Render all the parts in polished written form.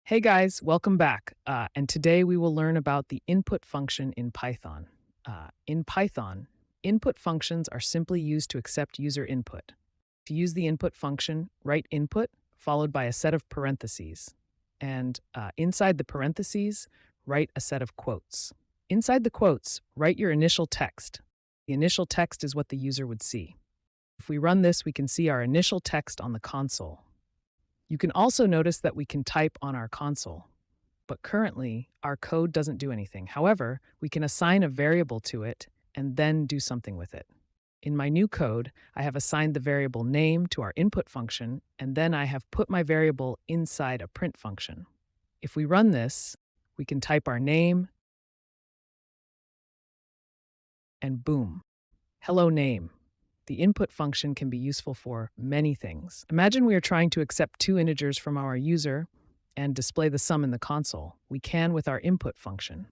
Hey guys, welcome back. And today we will learn about the input function in Python. In Python, input functions are simply used to accept user input. To use the input function, write input followed by a set of parentheses. And inside the parentheses, write a set of quotes. Inside the quotes, write your initial text. The initial text is what the user would see. If we run this, we can see our initial text on the console. You can also notice that we can type on our console, but currently our code doesn't do anything. However, we can assign a variable to it and then do something with it. In my new code, I have assigned the variable name to our input function, and then I have put my variable inside a print function. If we run this, we can type our name, and boom, hello name. The input function can be useful for many things. Imagine we are trying to accept two integers from our user and display the sum in the console. We can with our input function.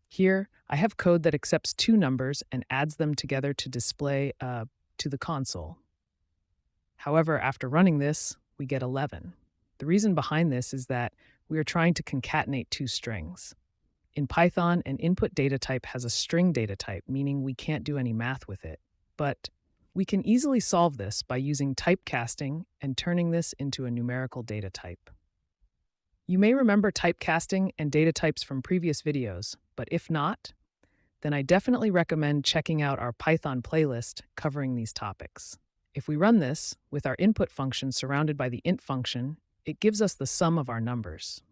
Here, I have code that accepts two numbers and adds them together to display to the console. However, after running this, we get 11. The reason behind this is that we are trying to concatenate two strings. In Python, an input data type has a string data type, meaning we can't do any math with it. But we can easily solve this by using typecasting and turning this into a numerical data type. You may remember typecasting and data types from previous videos, but if not, then I definitely recommend checking out our Python playlist covering these topics. If we run this with our input function surrounded by the int function, it gives us the sum of our numbers.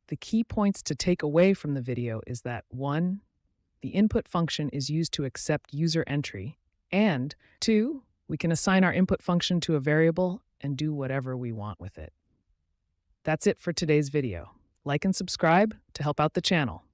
The key points to take away from the video is that 1. The input function is used to accept user entry, and 2. We can assign our input function to a variable and do whatever we want with it. That's it for today's video. Like and subscribe to help out the channel.